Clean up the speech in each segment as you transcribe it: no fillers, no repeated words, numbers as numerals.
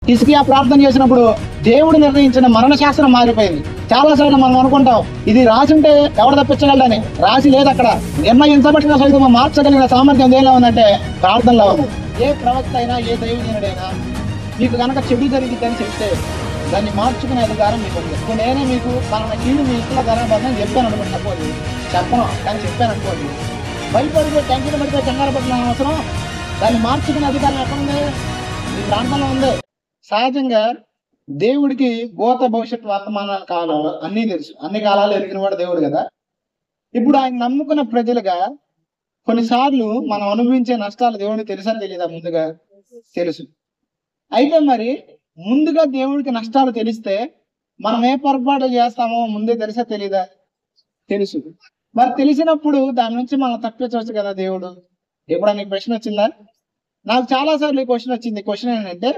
హిజ్కియా ప్రార్థన చేసినప్పుడు దేవుడు నిర్ణయించిన మరణ శాస్త్రం మారిపోయింది. చాలా సార్లు మనం అనుకుంటాం ఇది రాసి ఉంటే ఎవరు తప్పించగలడని. రాసి లేదు అక్కడ. నిర్ణయించబడిన సైతం మార్చగలిగిన సామర్థ్యం దేనిలో ఉందంటే ప్రార్థనలో ఉంది. ఏ ప్రవక్త అయినా ఏ దైవజనుడైనా మీకు కనుక చెడు జరిగిద్దని చెప్తే దాన్ని మార్చుకునే అధికారం మీకు ఉంది. ఇప్పుడు నేనే మీకు మన కీడు మీ ఇంట్లో ధనబద్ధం చెప్పాను అనుకోండి, తప్పదు చెప్పను కానీ చెప్పాను అనుకోండి, భయపడిపోయి టెన్షన్ పడిపోయి కంగారు పడిన అవసరం. దాన్ని మార్చుకునే అధికారం ఎక్కడ ఉంది? ఈ ప్రాంతంలో ఉంది. సహజంగా దేవుడికి భూత భవిష్యత్ వర్తమాన కాలాలు అన్నీ తెలుసు. అన్ని కాలాలు ఎరిగిన వాడు దేవుడు కదా. ఇప్పుడు ఆయన నమ్ముకున్న ప్రజలుగా కొన్నిసార్లు మనం అనుభవించే నష్టాలు దేవుడికి తెలుసా తెలియదా? ముందుగా తెలుసు. అయితే మరి ముందుగా దేవుడికి నష్టాలు తెలిస్తే మనం ఏ పొరపాటు చేస్తామో ముందే తెలుసా తెలీదా? తెలుసు. మరి తెలిసినప్పుడు దాని నుంచి మనం తప్పించవచ్చు కదా దేవుడు. ఎప్పుడు నీకు ప్రశ్న వచ్చిందా? నాకు చాలా సార్లు ఈ క్వశ్చన్ వచ్చింది. క్వశ్చన్ ఏంటంటే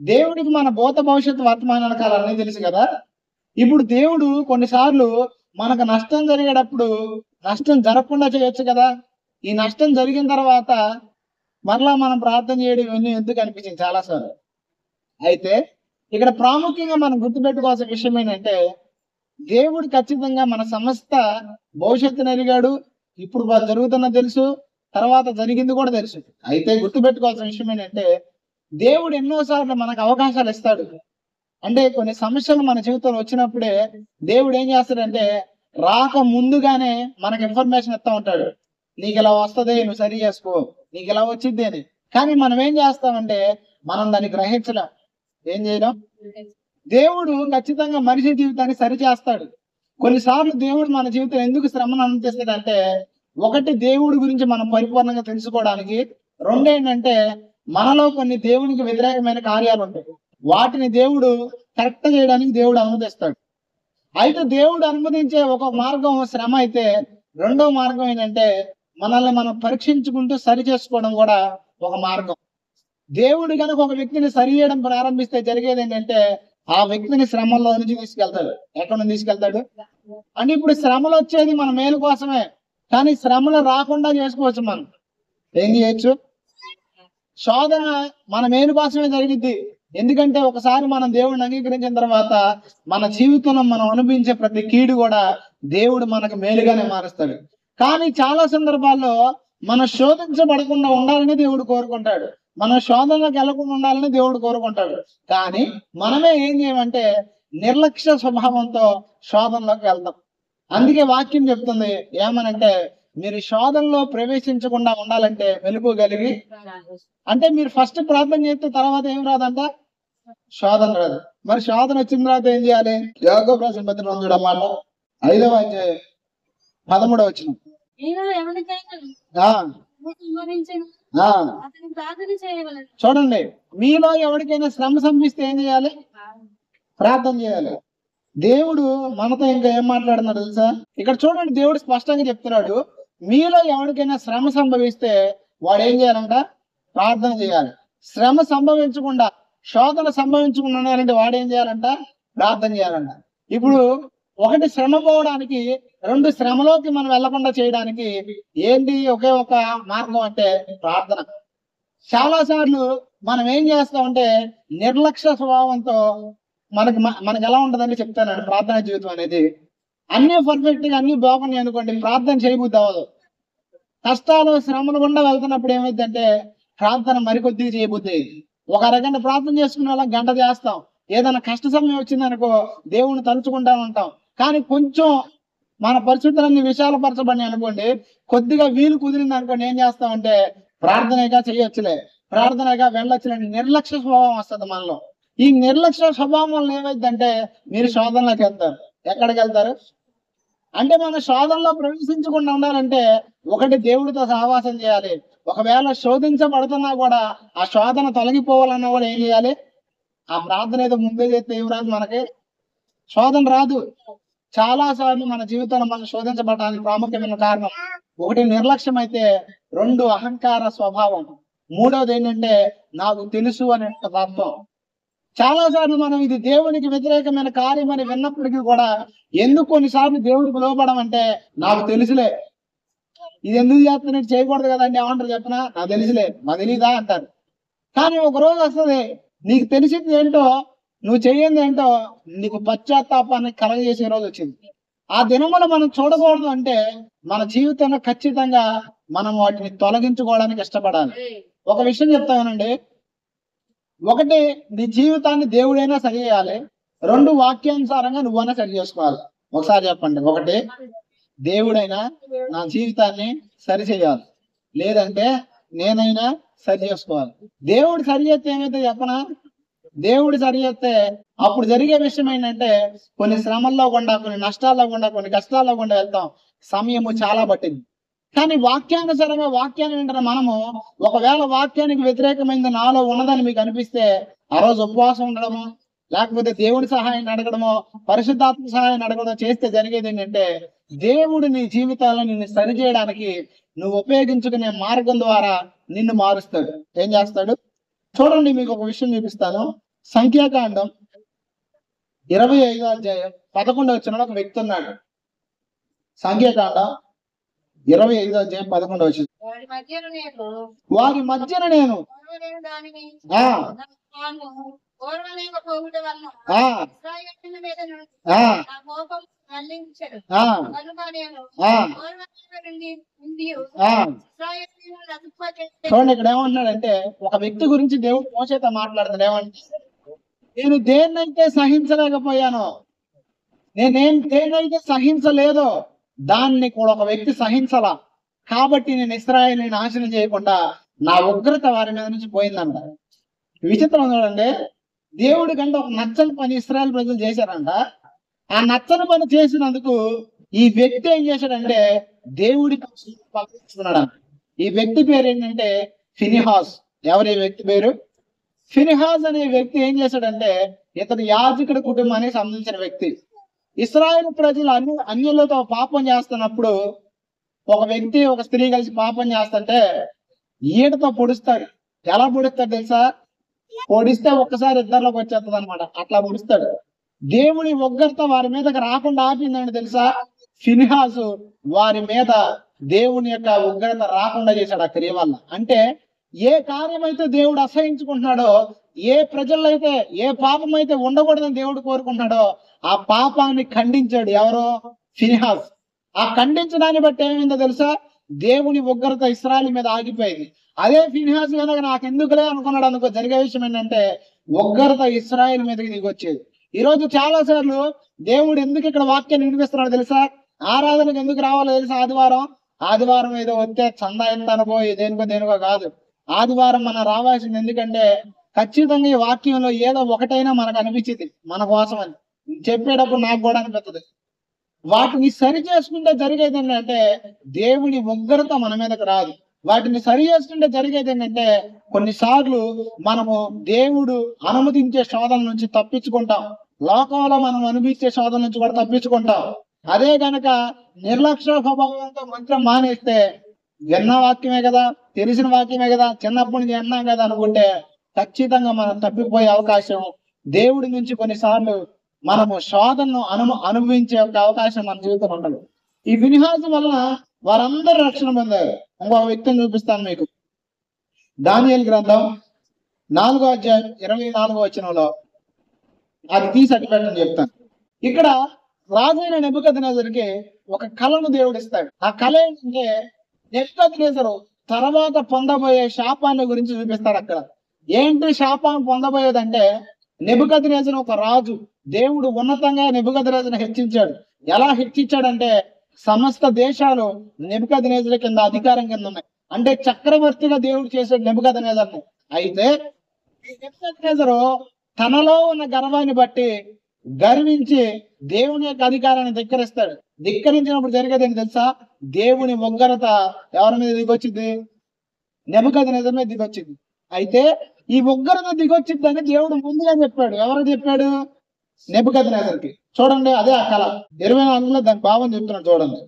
దేవుడికి మన భూత భవిష్యత్తు వర్తమానాల కాలాలన్నీ తెలుసు కదా. ఇప్పుడు దేవుడు కొన్నిసార్లు మనకు నష్టం జరిగేటప్పుడు నష్టం జరగకుండా చేయొచ్చు కదా. ఈ నష్టం జరిగిన తర్వాత మరలా మనం ప్రార్థన చేయడం ఇవన్నీ ఎందుకు అనిపించింది చాలాసార్లు. అయితే ఇక్కడ ప్రాముఖ్యంగా మనం గుర్తుపెట్టుకోవాల్సిన విషయం ఏంటంటే దేవుడు ఖచ్చితంగా మన సమస్త భవిష్యత్తును ఎరిగాడు. ఇప్పుడు జరుగుతున్న తెలుసు, తర్వాత జరిగింది కూడా తెలుసు. అయితే గుర్తుపెట్టుకోవాల్సిన విషయం ఏంటంటే దేవుడు ఎన్నోసార్లు మనకు అవకాశాలు ఇస్తాడు. అంటే కొన్ని సమస్యలు మన జీవితంలో వచ్చినప్పుడే దేవుడు ఏం చేస్తాడంటే రాక ముందుగానే మనకు ఇన్ఫర్మేషన్ ఇస్తా ఉంటాడు. నీకు ఇలా వస్తుంది, నువ్వు సరి చేసుకో, నీకు ఇలా వచ్చిద్ది అని. కానీ మనం ఏం చేస్తామంటే మనం దాన్ని గ్రహించలేం. ఏం చేయడం? దేవుడు ఖచ్చితంగా మనిషి జీవితాన్ని సరి చేస్తాడు. కొన్నిసార్లు దేవుడు మన జీవితం ఎందుకు శ్రమను అనుమతిస్తాడంటే ఒకటి దేవుడి గురించి మనం పరిపూర్ణంగా తెలుసుకోవడానికి, రెండేంటంటే మనలో కొన్ని దేవునికి వ్యతిరేకమైన కార్యాలు ఉంటాయి. వాటిని దేవుడు కరెక్ట్ చేయడానికి దేవుడు అనుమతిస్తాడు. అయితే దేవుడు అనుమతించే ఒక మార్గం శ్రమ అయితే, రెండో మార్గం ఏంటంటే మనల్ని మనం పరీక్షించుకుంటూ సరి చేసుకోవడం కూడా ఒక మార్గం. దేవుడు కనుక ఒక వ్యక్తిని సరి చేయడం ప్రారంభిస్తే జరిగేది ఏంటంటే ఆ వ్యక్తిని శ్రమల్లో నుంచి తీసుకెళ్తాడు. ఎక్కడ నుంచి తీసుకెళ్తాడు అంటే ఇప్పుడు శ్రమలు వచ్చేది మన మేలు కోసమే, కానీ శ్రమలు రాకుండా చేసుకోవచ్చు. మనం ఏం చేయొచ్చు? శోధన మన మేలు కోసమే జరిగిద్ది. ఎందుకంటే ఒకసారి మనం దేవుడిని అంగీకరించిన తర్వాత మన జీవితంలో మనం అనుభవించే ప్రతి కీడు కూడా దేవుడు మనకు మేలుగానే మారుస్తాడు. కానీ చాలా సందర్భాల్లో మనం శోధించబడకుండా ఉండాలని దేవుడు కోరుకుంటాడు. మనం శోధనలోకి వెళ్లకుండా ఉండాలని దేవుడు కోరుకుంటాడు. కానీ మనమే ఏం చేయమంటే నిర్లక్ష్య స్వభావంతో శోధనలోకి వెళ్తాం. అందుకే వాక్యం చెప్తుంది ఏమనంటే మీరు శోధనలో ప్రవేశించకుండా ఉండాలంటే మెలుకోగలిగి. అంటే మీరు ఫస్ట్ ప్రార్థన చేస్తే తర్వాత ఏం రాదంట? శోధన రాదు. మరి శోధన వచ్చిన తర్వాత ఏం చేయాలి? యాకోబు రాసిన పత్రిక 5వ అధ్యాయం 13వ వచనం. చూడండి, మీలో ఎవరికైనా శ్రమ సంభిస్తే ఏం చేయాలి? ప్రార్థన చేయాలి. దేవుడు మనతో ఇంకా ఏం మాట్లాడుతున్నాడు తెలుసా? ఇక్కడ చూడండి, దేవుడు స్పష్టంగా చెప్తున్నాడు, మీలో ఎవరికైనా శ్రమ సంభవిస్తే వాడు ఏం చేయాలంట? ప్రార్థన చేయాలి. శ్రమ సంభవించకుండా, శోధన సంభవించకుండా ఉండాలంటే వాడు ఏం చేయాలంట? ప్రార్థన చేయాలంట. ఇప్పుడు ఒకటి శ్రమ పోవడానికి, రెండు శ్రమలోకి మనం వెళ్లకుండా చేయడానికి ఏంటి ఒకే ఒక మార్గం అంటే ప్రార్థన. చాలా సార్లు మనం ఏం చేస్తామంటే నిర్లక్ష్య స్వభావంతో మనకి ఎలా ఉంటదని చెప్తానండి. ప్రార్థన జీవితం అనేది అన్ని పర్ఫెక్ట్ గా అన్ని బాగున్నాయి అనుకోండి, ప్రార్థన చేయబుద్ధి అవ్వదు. కష్టాలు శ్రమలు గుండా వెళ్తున్నప్పుడు ఏమైందంటే ప్రార్థన మరికొద్దిగా చేయబుద్ధి. ఒక అరగంట ప్రార్థన చేసుకునే వాళ్ళ గంట చేస్తాం. ఏదైనా కష్ట సమయం వచ్చిందనుకో దేవుని తలుచుకుంటా ఉంటాం. కానీ కొంచెం మన పరిస్థితులన్నీ విశాలపరచబడి అనుకోండి, కొద్దిగా వీలు కుదిరింది అనుకోండి, ఏం చేస్తామంటే ప్రార్థనగా చేయొచ్చులే, ప్రార్థనగా వెళ్ళొచ్చులే, నిర్లక్ష్య స్వభావం వస్తుంది మనలో. ఈ నిర్లక్ష్య స్వభావం వల్ల ఏమైందంటే మీరు శోధనలోకి వెళ్తారు. ఎక్కడికి వెళ్తారు అంటే మన శోధనలో ప్రవేశించకుండా ఉండాలంటే ఒకటి దేవుడితో సహవాసం చేయాలి. ఒకవేళ శోధించబడుతున్నా కూడా ఆ శోధన తొలగిపోవాలన్నా కూడా ఏం చేయాలి? ఆ ప్రార్థన ఏదో ముందే చేస్తే ఏం రాదు, మనకి శోధన రాదు. చాలా సార్లు మన జీవితంలో మనం శోధించబడడానికి ప్రాముఖ్యమైన కారణం ఒకటి నిర్లక్ష్యం అయితే, రెండు అహంకార స్వభావం, మూడవది ఏంటంటే నాకు తెలుసు అనే తత్వం. చాలా సార్లు మనం ఇది దేవునికి వ్యతిరేకమైన కార్యం అని విన్నప్పటికీ కూడా ఎందుకు కొన్నిసార్లు దేవుడికి లోబడమంటే నాకు తెలుసులే, ఇది ఎందుకు చేస్తున్నట్టు చేయకూడదు కదండి ఏమంటారు చెప్పినా, నాకు తెలుసులే, నాకు తెలీదా అంటారు. కానీ ఒక రోజు వస్తుంది నీకు తెలిసింది ఏంటో, నువ్వు చెయ్యింది ఏంటో నీకు పశ్చాత్తాపాన్ని కలగజేసే రోజు వచ్చింది. ఆ దినములు మనం చూడకూడదు అంటే మన జీవితంలో ఖచ్చితంగా మనం వాటిని తొలగించుకోవడానికి ఇష్టపడాలి. ఒక విషయం చెప్తానండి, ఒకటి నీ జీవితాన్ని దేవుడైనా సరి చేయాలి, రెండు వాక్యానుసారంగా నువ్వైనా సరి చేసుకోవాలి. ఒకసారి చెప్పండి. ఒకటి, దేవుడైనా నా జీవితాన్ని సరి చేయాలి, లేదంటే నేనైనా సరి చేసుకోవాలి. దేవుడు సరి చేస్తే ఏమైతే చెప్పనా, దేవుడు సరి చేస్తే అప్పుడు జరిగే విషయం ఏంటంటే కొన్ని శ్రమల్లో గుండా, కొన్ని నష్టాల్లో గుండా, కొన్ని కష్టాల్లో గుండా వెళ్తాం. సమయము చాలా పట్టింది. కానీ వాక్యానుసారంగా వాక్యాన్ని వింటున్న మనము ఒకవేళ వాక్యానికి వ్యతిరేకమైంది నాలో ఉన్నదని మీకు అనిపిస్తే ఆ రోజు ఉపవాసం ఉండడము, లేకపోతే దేవుడి సహాయాన్ని అడగడమో, పరిశుద్ధాత్మ సహాయాన్ని అడగడమో చేస్తే జరిగేది ఏంటంటే దేవుడు నీ జీవితాల్లో నిన్ను సరి చేయడానికి నువ్వు ఉపయోగించుకునే మార్గం ద్వారా నిన్ను మారుస్తాడు. ఏం చేస్తాడు చూడండి. మీకు ఒక విషయం చూపిస్తాను. సంఖ్యాకాండం 25వ అధ్యాయం 11వ వచనంలో ఒక వ్యక్తి ఉన్నాడు. సంఖ్యాకాండం 25వ అధ్యాయం 11వ వచనం. వారి మధ్యన నేను చూడండి, ఇక్కడ ఏమంటున్నాడంటే ఒక వ్యక్తి గురించి దేవుడు మోసేతో మాట్లాడుతున్నాడు. ఏమంటే, నేను దేన్నైతే సహించలేకపోయానో, దేన్నైతే సహించలేదో దాన్ని కూడా ఒక వ్యక్తి సహించలా, కాబట్టి నేను ఇశ్రాయేలుని నాశనం చేయకుండా నా ఉగ్రత వారి మీద నుంచి పోయిందంట. విచిత్రం చూడండి, దేవుడి కంటే ఒక నచ్చని పని ఇశ్రాయేలు ప్రజలు చేశారంట. ఆ నచ్చని పని చేసినందుకు ఈ వ్యక్తి ఏం చేశాడంటే దేవుడి పలుకుతున్నాడు. ఈ వ్యక్తి పేరు ఏంటంటే ఫినిహాస్. ఎవరు ఈ వ్యక్తి పేరు? ఫినిహాస్ అనే వ్యక్తి ఏం చేశాడంటే ఇతడు యాజకుడి కుటుంబానికి సంబంధించిన వ్యక్తి. ఇశ్రాయేలు ప్రజలు అన్యులతో పాపం చేస్తున్నప్పుడు ఒక వ్యక్తి ఒక స్త్రీ కలిసి పాపం చేస్తుంటే ఈటతో పొడుస్తాడు. ఎలా పొడుస్తాడు తెలుసా? పొడిస్తే ఒక్కసారి ఇద్దరిలోకి వచ్చేస్తుంది అనమాట. అట్లా పొడుస్తాడు. దేవుడి ఉగ్రత వారి మీదకి రాకుండా ఆపిందండి తెలుసా? ఫినిహాసు వారి మీద దేవుని యొక్క ఉగ్రత రాకుండా చేశాడు ఆ క్రియ వల్ల. అంటే ఏ కార్యమైతే దేవుడు అసహించుకుంటున్నాడో, ఏ ప్రజల్లో అయితే ఏ పాపం అయితే ఉండకూడదని దేవుడు కోరుకుంటున్నాడో ఆ పాపాన్ని ఖండించాడు. ఎవరో? ఫినిహాస్. ఆ ఖండించడాన్ని బట్టి ఏమైందో తెలుసా? దేవుని ఉగ్రత ఇశ్రాయేలు మీద ఆగిపోయింది. అదే ఫినిహాస్ కనుక నాకెందుకులే అనుకున్నాడు అనుకో, జరిగే విషయం ఏంటంటే ఉగ్రత ఇశ్రాయేలు మీదకి దిగొచ్చేది. ఈ రోజు చాలా సార్లు దేవుడు ఎందుకు ఇక్కడ వాక్యాన్ని వినిపిస్తున్నాడు తెలుసా? ఆరాధనకు ఎందుకు రావాలో తెలుసా? ఆదివారం ఏదో వస్తే చందా ఎంత అనుకో, దేనికో కాదు. ఆదివారం మనం రావాల్సింది ఎందుకంటే ఖచ్చితంగా ఈ వాక్యంలో ఏదో ఒకటైనా మనకు అనిపించింది మన కోసం అని చెప్పేటప్పుడు నాకు కూడా అనిపిస్తుంది. వాటిని సరి చేసుకుంటే జరిగేది ఏంటంటే దేవుని ఉగ్రత మన మీదకి రాదు. వాటిని సరి చేసుకుంటే జరిగేది ఏంటంటే కొన్నిసార్లు మనము దేవుడు అనుమతించే శోధన నుంచి తప్పించుకుంటాం. లోకంలో మనం అనిపించే శోధన నుంచి కూడా తప్పించుకుంటాం. అదే గనక నిర్లక్ష్య స్వభావంతో మంత్రం మానేస్తే విన్న వాక్యమే కదా, తెలిసిన వాక్యమే కదా, చిన్నప్పటి నుంచి విన్నాం కదా అనుకుంటే ఖచ్చితంగా మనం తప్పిపోయే అవకాశం, దేవుడి నుంచి కొన్నిసార్లు మనము శోధనను అనుభవించే అవకాశం మన జీవితంలో ఉండదు. ఈ ఫినిహాసు వలన వారందరూ రక్షణ పొందారు. ఇంకొక వ్యక్తిని చూపిస్తాను మీకు. దానియేలు గ్రంథం 4వ అధ్యాయం 24వ వచనంలో అది తీసి అటు పెట్టని చెప్తాను. ఇక్కడ రాజైన నెబుకద్నెజరుకి ఒక కళను దేవుడు ఇస్తాడు. ఆ కళ ఏంటంటే నెబుకద్నెజరు తర్వాత పొందబోయే శాపాన్ని గురించి చూపిస్తాడు. అక్కడ ఏంటి శాపం పొందబోయేదంటే, నెబుకద్నెజరు ఒక రాజు. దేవుడు ఉన్నతంగా నెబుకద్నెజరుని హెచ్చించాడు. ఎలా హెచ్చించాడంటే సమస్త దేశాలు నెబుకద్నెజరు కింద అధికారం కింద ఉన్నాయి. అంటే చక్రవర్తిగా దేవుడు చేశాడు నెబుకద్నెజరుని. అయితే ఈ నెబుకద్నెజరు తనలో ఉన్న గర్వాన్ని బట్టి గర్వించి దేవుని యొక్క అధికారాన్ని ధిక్కరిస్తాడు. ధిక్కరించినప్పుడు జరిగేది ఏంటి తెలుసా? దేవుని ఉగ్రత ఎవరి మీద దిగొచ్చింది? నెబుకద్నెజరు మీద దిగొచ్చింది. అయితే ఈ ఉగ్రత దిగొచ్చిందని దేవుడు ముందుగా చెప్పాడు. ఎవరు చెప్పాడు? నెబుకద్నెజరుకి. చూడండి, అదే ఆ కళ 24లో దాని భావం చెప్తున్నాడు. చూడండి.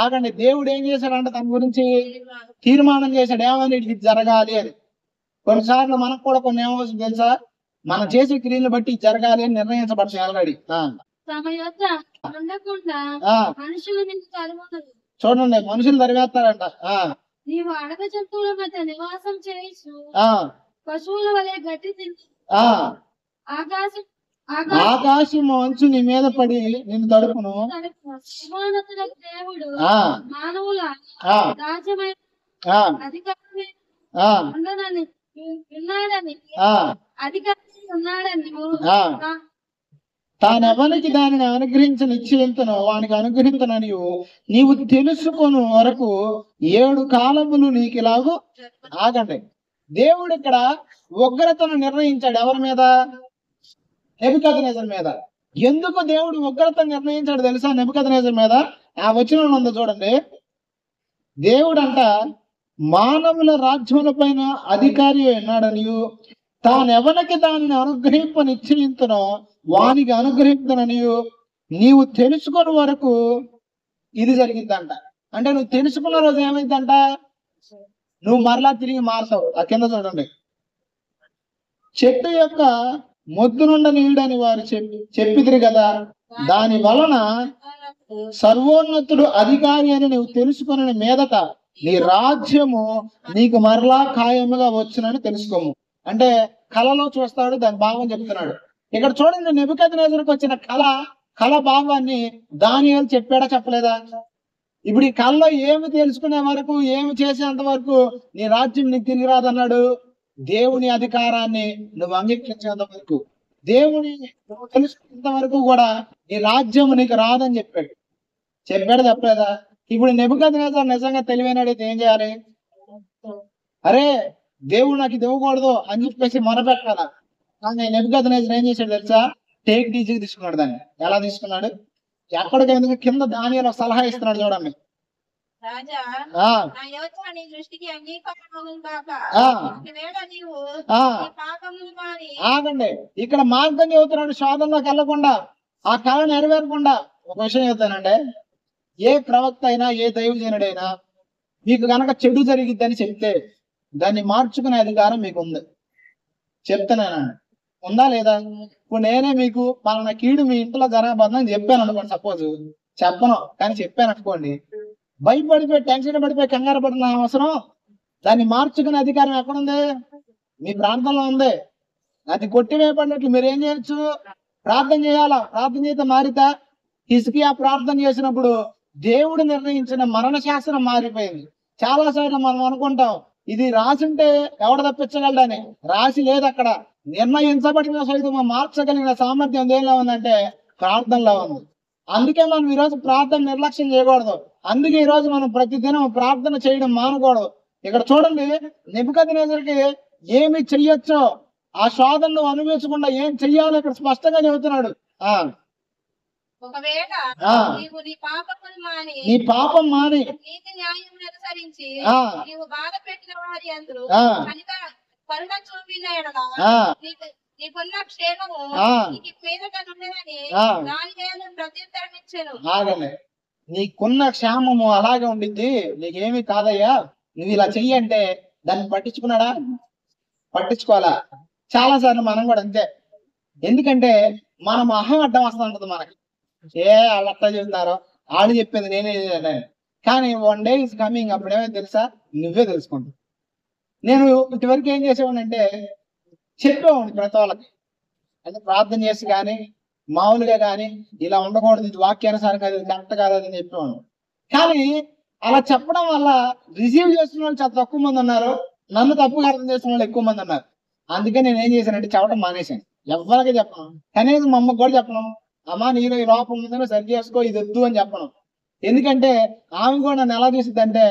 ఆగండి, దేవుడు ఏం చేశాడంటే దాని గురించి తీర్మానం చేశాడు. ఏమని? ఇది జరగాలి అని. కొన్నిసార్లు మనకు కూడా కొన్ని ఏమవుతుంది తెలుసా? మనం చేసే క్రియలు బట్టి జరగాలి అని నిర్ణయించబడుతుంది ఆల్రెడీ. తమ యొద్ద ఉండకుండా ఆ మనుషులు నిన్ను తరుముదురు. చూడండి, మనుషులు తరివేస్తారంట. నీవు అడగ జంతువుల మధ్య నివాసం చేయొచ్చు, ఆ పశువుల వలె గట్టి తింటు. ఆ ఆకాశం ఆకాశం మంచు నీ మీద పడి నిన్ను తడుపును. సర్వోన్నతులకు దేవుడు ఆ మానవుల ఆ రాజ్యమైన ఆ అధికారమే ఆ ఉండనని ఉన్నాడని ఆ అధికారి ఉన్నాడని ఆ తానెవరికి దానిని అనుగ్రహించ నిశ్చయించను వానికి అనుగ్రహించనని నీవు తెలుసుకొను వరకు 7 కాలములు నీకు ఇలాగూ. ఆగండి, దేవుడు ఇక్కడ ఉగ్రతను నిర్ణయించాడు. ఎవరి మీద? నెబుకద్నెజర్ మీద. ఎందుకు దేవుడు ఉగ్రతను నిర్ణయించాడు తెలుసా? నెబుకద్నెజర్ మీద ఆ వచనం ఉంది చూడండి. దేవుడంట మానవుల రాజ్యముల పైన అధికారి ఉన్నాడనియు తానెవరికి దానిని అనుగ్రహింప నిశ్చయించునో వానికి అనుగ్రహించననియు నీవు తెలుసుకున్న వరకు ఇది జరిగిద్దంట. అంటే నువ్వు తెలుసుకున్న రోజు ఏమైందంట? నువ్వు మరలా తిరిగి మారుతావు. ఆ కింద చూడండి, చెట్టు యొక్క మొద్దు నుండి నీడని వారు చెప్పిదిరి కదా, దాని వలన సర్వోన్నతుడు అధికారి అని నువ్వు తెలుసుకుని మీదట నీ రాజ్యము నీకు మరలా ఖాయముగా వచ్చునని తెలుసుకోము. అంటే కళలో చూస్తాడు, దాని భావం చెప్తున్నాడు. ఇక్కడ చూడండి, నెబుకద్నెజరుకు వచ్చిన కళ భావాన్ని దానియేలు చెప్పాడా చెప్పలేదా? ఇప్పుడు ఈ కళలో ఏమి తెలుసుకునే వరకు, ఏమి చేసేంత వరకు నీ రాజ్యం నీకు తిరిగి రాదన్నాడు. దేవుని అధికారాన్ని నువ్వు అంగీకరించేంత వరకు, దేవుని నువ్వు తెలుసుకునేంత వరకు కూడా నీ రాజ్యం నీకు రాదని చెప్పాడు చెప్పలేదా? ఇప్పుడు నెబుకద్నెజరు నిజంగా తెలివైనడైతే ఏం చేయాలి? అరే దేవుడు నాకు ఇది ఇవ్వకూడదు అని చెప్పేసి మొరపెట్టాలా. కానీ నెబుకద్నెజరు ఏం చేశాడు తెలుసా? టేక్ డీజీకి తీసుకున్నాడు. దాన్ని ఎలా తీసుకున్నాడు? ఎక్కడికి కింద దానియేలు సలహా ఇస్తున్నాడు చూడండి. రాజా నా యోచన నీ దృష్టికి అంగీకారమగును గాక. ఒకవేళ నీవు నీ పాపములు మాని. ఆగండి, ఇక్కడ మార్గం చెబుతున్నాడు. శోధనలోకి వెళ్లకుండా, ఆ కళ నెరవేరకుండా. ఒక విషయం చెప్తానండి, ఏ ప్రవక్త అయినా ఏ దైవజనుడైనా మీకు గనక చెడు జరిగిద్దని చెప్తే దాన్ని మార్చుకునే అధికారం మీకు ఉంది. చెప్తున్నానండి, ఉందా లేదా? ఇప్పుడు నేనే మీకు పలానా కీడు మీ ఇంట్లో జరగబోతుందని చెప్పాను అనుకోండి. సపోజ్ చెప్పను, కానీ చెప్పాను అనుకోండి. భయపడిపోయి, టెన్షన్ పడిపోయి, కంగారు పడిన అవసరం. దాన్ని మార్చుకునే అధికారం ఎక్కడుంది? మీ ప్రాంతంలో ఉంది. అది కొట్టివేయబడినట్లు మీరు ఏం చేయొచ్చు? ప్రార్థన చేయాలా. ప్రార్థన చేస్తే మారితే హిజ్కియా ప్రార్థన చేసినప్పుడు దేవుడు నిర్ణయించిన మరణ శాస్త్రం మారిపోయింది. చాలా సార్లు మనం అనుకుంటాం ఇది రాసి ఉంటే ఎవడ తప్పించగలడని. రాసి లేదు అక్కడ. నిర్ణయించబడిన సైతం మార్చగలిగిన సామర్థ్యం దేనిలో ఉందంటే ప్రార్థనలో ఉంది. అందుకే మనం ఈరోజు ప్రార్థన నిర్లక్ష్యం చేయకూడదు. అందుకే ఈ రోజు మనం ప్రతిదినం ప్రార్థన చేయడం మానకూడదు. ఇక్కడ చూడండి, నెబుకద్నెజరుకి ఏమి చెయ్యొచ్చో, ఆ శోధనను అనుభవించకుండా ఏం చెయ్యాలో ఇక్కడ స్పష్టంగా చెబుతున్నాడు. ఒకవేళ నీవు నీ పాపం మాని నీతి న్యాయమును అనుసరించి నీవు బాధ పెట్టిన వారి అందరూ కరుణ చూపిన ఎడల నీకున్న క్షేమము నీకు మీదట నుండదని దానియేలు ప్రత్యుత్తరం ఇచ్చెను. నీకున్న క్షేమము అలాగే ఉండిద్ది, నీకేమి కాదయ్యా, నువ్వు ఇలా చెయ్యంటే దాన్ని పట్టించుకున్నాడా? పట్టించుకోవాలా. చాలా సార్లు మనం కూడా అంతే. ఎందుకంటే మనం అహం అడ్డం వస్తూ ఉంటుంది మనకి. వాళ్ళు అట్లా చెబుతారో, వాళ్ళు చెప్పేది నేనే. కానీ 1 day is coming, అప్పుడేమో తెలుసా? నువ్వే తెలుసుకుంటావు. నేను ఇటువరకు ఏం చేసేవాడిని అంటే చెప్పేవాడిని ప్రతి వాళ్ళకి. అంటే ప్రార్థన చేసి కానీ మామూలుగా కానీ ఇలా ఉండకూడదు, ఇది వాక్యానుసారం కాదు, ఇది కరెక్ట్ కాదు అని చెప్పేవాడు. కానీ అలా చెప్పడం వల్ల రిసీవ్ చేస్తున్న వాళ్ళు చాలా తక్కువ మంది ఉన్నారు, నన్ను తప్పుగా అర్థం చేస్తున్న వాళ్ళు ఎక్కువ మంది ఉన్నారు. అందుకే నేను ఏం చేశానంటే చెప్పడం మానేశాను. ఎవరికి చెప్పను, కనీసం మా అమ్మకు కూడా చెప్పను. అమ్మా నీలో ఈ లోపం ఉందని సరి చేసుకో, ఇది వద్దు అని చెప్పను. ఎందుకంటే ఆమె కూడా నన్ను ఎలా చూసిద్ది అంటే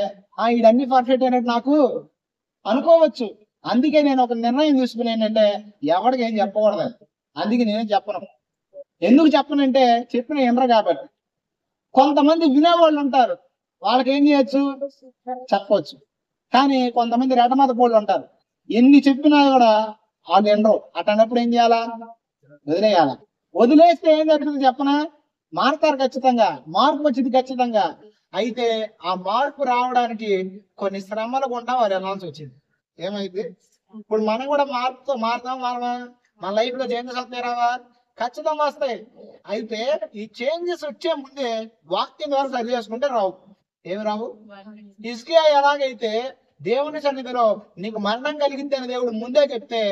ఇదన్నీ పర్ఫెక్ట్ అయినట్టు నాకు అనుకోవచ్చు. అందుకే నేను ఒక నిర్ణయం తీసుకుని ఏంటంటే ఎవరికి ఏం చెప్పకూడదు. అందుకే నేనే చెప్పను. ఎందుకు చెప్పనంటే చెప్పిన వినరు కాబట్టి. కొంతమంది వినేవాళ్ళు ఉంటారు, వాళ్ళకి ఏం చేయొచ్చు? చెప్పవచ్చు. కానీ కొంతమంది రెటమత పోళ్ళు ఉంటారు, ఎన్ని చెప్పినా కూడా వాళ్ళు వినరు. అటన్నప్పుడు ఏం చేయాలా? వదిలేయాలా. వదిలేస్తే ఏం జరుగుతుంది చెప్పనా? మారుతారు ఖచ్చితంగా, మార్పు వచ్చింది ఖచ్చితంగా. అయితే ఆ మార్పు రావడానికి కొన్ని శ్రమలు గుండా వారు వెళ్ళాల్సి వచ్చింది. ఏమైంది? ఇప్పుడు మనం కూడా మారుతాం, మన లైఫ్ లో చేంజెస్ వస్తాయి రావా? ఖచ్చితంగా వస్తాయి. అయితే ఈ చేంజెస్ వచ్చే ముందే వాక్యం ద్వారా సరి చేసుకుంటే రావు. ఏమి రావు. హిజ్కియా ఎలాగైతే దేవుని సన్నిధిలో నీకు మరణం కలిగింది అని దేవుడు ముందే చెప్తే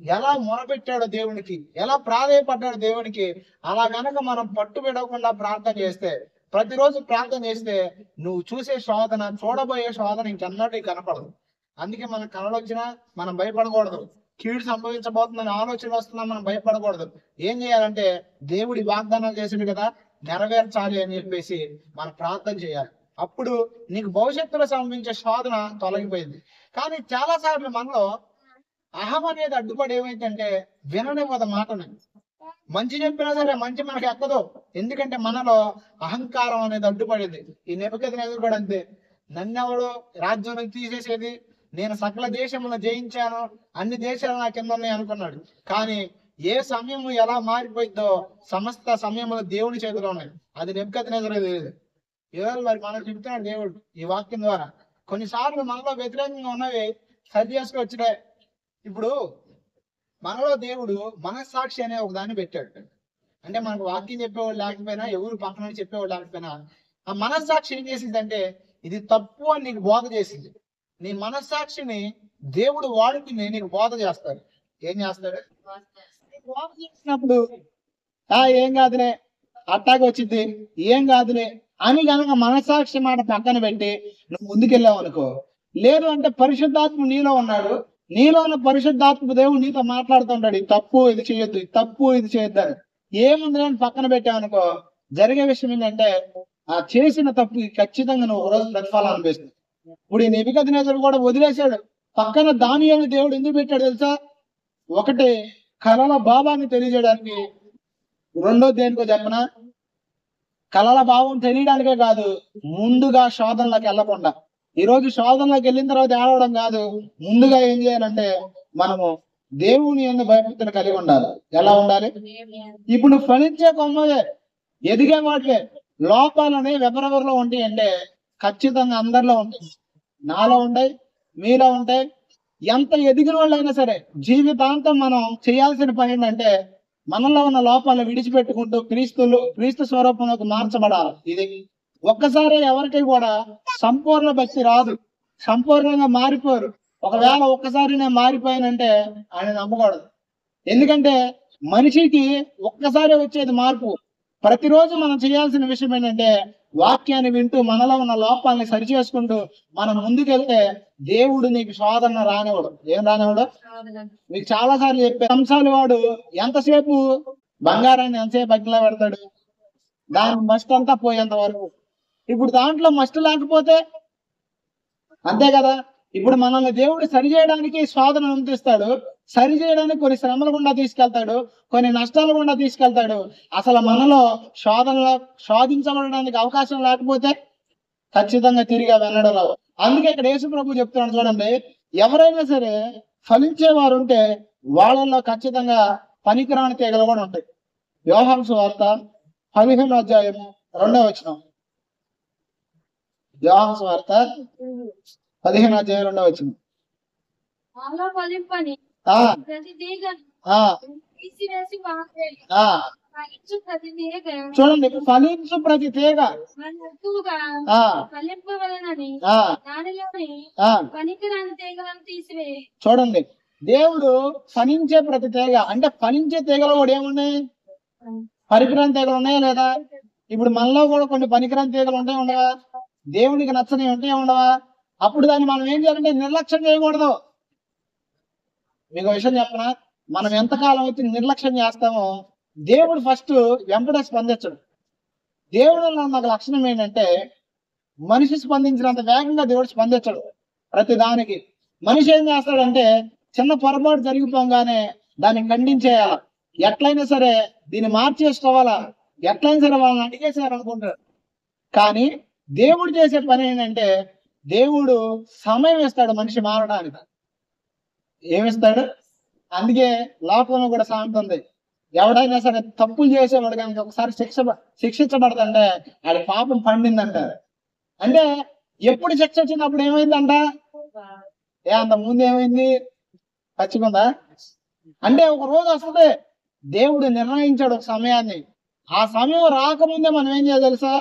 ఎలా మొరపెట్టాడో దేవునికి, ఎలా ప్రాధేయపడ్డాడో దేవునికి, అలా గనక మనం పట్టు విడవకుండా ప్రార్థన చేస్తే, ప్రతిరోజు ప్రార్థన చేస్తే నువ్వు చూసే శోధన, చూడబోయే శోధన ఇంకెన్నటికీ కనపడదు. అందుకే మన కళలు వచ్చినా మనం భయపడకూడదు. కీడు సంభవించబోతుందని ఆలోచన వస్తున్నా మనం భయపడకూడదు. ఏం చేయాలంటే దేవుడి వాగ్దానాలు చేసిండు కదా, నెరవేర్చాలి అని చెప్పేసి మనం ప్రార్థన చేయాలి. అప్పుడు నీకు భవిష్యత్తులో సంభవించే శోధన తొలగిపోయింది. కానీ చాలా సార్లు మనలో అహం అనేది అడ్డుపడి ఏమైందంటే విననివ్వదు మాటని. మంచి చెప్పినా సరే మంచి మనకు ఎక్కదు. ఎందుకంటే మనలో అహంకారం అనేది అడ్డుపడింది. ఈ నెబుకద్నెజరు కూడా అంతే. నన్నెవడు రాజ్యం నుంచి తీసేసేది, నేను సకల దేశములను జయించాను, అన్ని దేశాలు నా కింద ఉన్నాయి అనుకున్నాడు. కానీ ఏ సమయము ఎలా మారిపోయిందో సమస్త సమయములు దేవుని చేతిలో ఉన్నాయి. అది నెబుకద్నెజరు తెలియదు. ఈరోజు మరి మనకు చెప్తున్నాడు దేవుడు ఈ వాక్యం ద్వారా. కొన్నిసార్లు మనలో వ్యతిరేకంగా ఉన్నవి సరి చేసుకొచ్చినాయి. ఇప్పుడు మనలో దేవుడు మనస్సాక్షి అనే ఒక దాన్ని పెట్టాడు. అంటే మనకు వాక్యం చెప్పేవాళ్ళు లేకపోయినా, ఎవరు పక్కన చెప్పేవాళ్ళు లేకపోయినా, ఆ మనస్సాక్షి ఏం చేసిందంటే ఇది తప్పు అని నీకు బోధ చేసింది. నీ మనస్సాక్షిని దేవుడు వాడుకుని నీకు బోధ చేస్తాడు. ఏం చేస్తాడు? బోధ చేసినప్పుడు ఏం కాదులే, అట్టాగా వచ్చింది, ఏం కాదులే అని కనుక మనస్సాక్షి మాట పక్కన పెట్టి నువ్వు ముందుకెళ్ళావు అనుకో, లేదు అంటే పరిశుద్ధాత్మ నీలో ఉన్నాడు, నీలో ఉన్న పరిశుద్ధాత్మ దేవుడు నీతో మాట్లాడుతుంటాడు, ఇది తప్పు ఇది చేయొద్దు, ఇది తప్పు ఇది చేయొద్దు అని. ఏముంది అని పక్కన పెట్టావనుకో, జరిగే విషయం ఏంటంటే ఆ చేసిన తప్పు ఖచ్చితంగా నువ్వు రోజు ప్రతిఫలం అనిపిస్తుంది. ఇప్పుడు ఈ నెబుకద్నెజరు కూడా వదిలేశాడు. పక్కన దానియేలుని దేవుడు ఎందుకు పెట్టాడు తెలుసా? ఒకటి కలల భావాన్ని తెలియజేయడానికి, రెండో దేనికో చెప్పనా, కలల భావం తెలియడానికే కాదు, ముందుగా శోధనలోకి వెళ్ళకుండా. ఈ రోజు శోధనలోకి వెళ్ళిన తర్వాత ఏడవడం కాదు, ముందుగా ఏం చేయాలంటే మనము దేవుని యందు భయభక్తులు కలిగి ఉండాలి. ఎలా ఉండాలి? ఇప్పుడు నువ్వు ఫలించే కొమ్మవే, ఎదిగే వాటివే. లోపాలని ఎవరెవరిలో ఉంటాయి అంటే ఖచ్చితంగా అందరిలో ఉంటాయి. నాలో ఉంటాయి, మీలో ఉంటాయి. ఎంత ఎదిగిన వాళ్ళు అయినా సరే జీవితాంతం మనం చేయాల్సిన పని ఏంటంటే మనలో ఉన్న లోపాలను విడిచిపెట్టుకుంటూ క్రీస్తు స్వరూపంలోకి మార్చబడాలి. ఇది ఒక్కసారి ఎవరికి కూడా సంపూర్ణ భక్తి రాదు, సంపూర్ణంగా మారిపోరు. ఒకవేళ ఒక్కసారి నేను మారిపోయానంటే ఆయన నమ్మకూడదు. ఎందుకంటే మనిషికి ఒక్కసారి వచ్చేది మార్పు. ప్రతిరోజు మనం చేయాల్సిన విషయం ఏంటంటే వాక్యాన్ని వింటూ మనలో ఉన్న లోపాలని సరిచేసుకుంటూ మనం ముందుకెళ్తే దేవుడు నీకు శోధన రానివాడు. ఏం రానివాడు? మీకు చాలా సార్లు చెప్పే అంశాలు. వాడు ఎంతసేపు బంగారాన్ని ఎంతసేపు అగ్గిలో పెడతాడు, దాని మస్ట్ అంతా పోయేంత వరకు. ఇప్పుడు దాంట్లో మస్ట్ లేకపోతే అంతే కదా. ఇప్పుడు మనల్ని దేవుడు సరి చేయడానికి శోధన అందిస్తాడు, సరి చేయడానికి కొన్ని శ్రమల గుండా తీసుకెళ్తాడు, కొన్ని నష్టాల గుండా తీసుకెళ్తాడు. అసలు మనలో శోధించబడడానికి అవకాశం లేకపోతే ఖచ్చితంగా తిరిగి వెళ్ళడం. అందుకే ఇక్కడ యేసు ప్రభు చెప్తున్నాడు చూడండి, ఎవరైనా సరే ఫలించేవారు ఉంటే వాళ్ళల్లో ఖచ్చితంగా పనికిరాని తీగలు కూడా ఉంటాయి. యోహాను సువార్త 15వ అధ్యాయము 2వ వచనం. యోహాను సువార్త 15వ అధ్యాయం 2వ వచనం. చూడండి, ఫలించు ప్రతి తీగ చూడండి. దేవుడు ఫలించే ప్రతి తీగ అంటే ఫలించే తీగలు కూడా ఏమున్నాయి? పనికిరాని తీగలు ఉన్నాయా లేదా? ఇప్పుడు మనలో కూడా కొన్ని పనికిరాని తీగలు ఉంటాయి ఉండవా? దేవునికి నచ్చని ఉంటాయి ఉండవా? అప్పుడు దాన్ని మనం ఏం చేయాలంటే నిర్లక్ష్యం చేయకూడదు. మీకు విషయం చెప్పనా, మనం ఎంతకాలం అయితే నిర్లక్ష్యం చేస్తామో దేవుడు ఫస్ట్ వెంటనే స్పందించడు. దేవుడు నాకు లక్షణం ఏంటంటే మనిషి స్పందించినంత వేగంగా దేవుడు స్పందించడు ప్రతి దానికి. మనిషి ఏం చేస్తాడంటే చిన్న పొరపాటు జరిగిపోగానే దాన్ని ఖండించేయాల, ఎట్లయినా సరే దీన్ని మార్చేసుకోవాలా, ఎట్లయినా సరే వాళ్ళని అడిగేసేయాలనుకుంటాడు. కానీ దేవుడు చేసే పని ఏంటంటే దేవుడు సమయం ఇస్తాడు మనిషి మారడానికి. ఏమిస్తాడు? అందుకే లోకంలో కూడా సామెత ఉంది, ఎవడైనా సరే తప్పులు చేసేవాడు కనుక ఒకసారి శిక్షించబడదంటే ఆడి పాపం పండిందంటారు. అంటే ఎప్పుడు శిక్ష వచ్చినప్పుడు ఏమైందంట? అంత ముందు ఏమైంది? పచ్చికుందా? అంటే ఒక రోజు వస్తుంది దేవుడు నిర్ణయించాడు ఒక సమయాన్ని. ఆ సమయం రాకముందే మనం ఏం చేయాలి తెలుసా?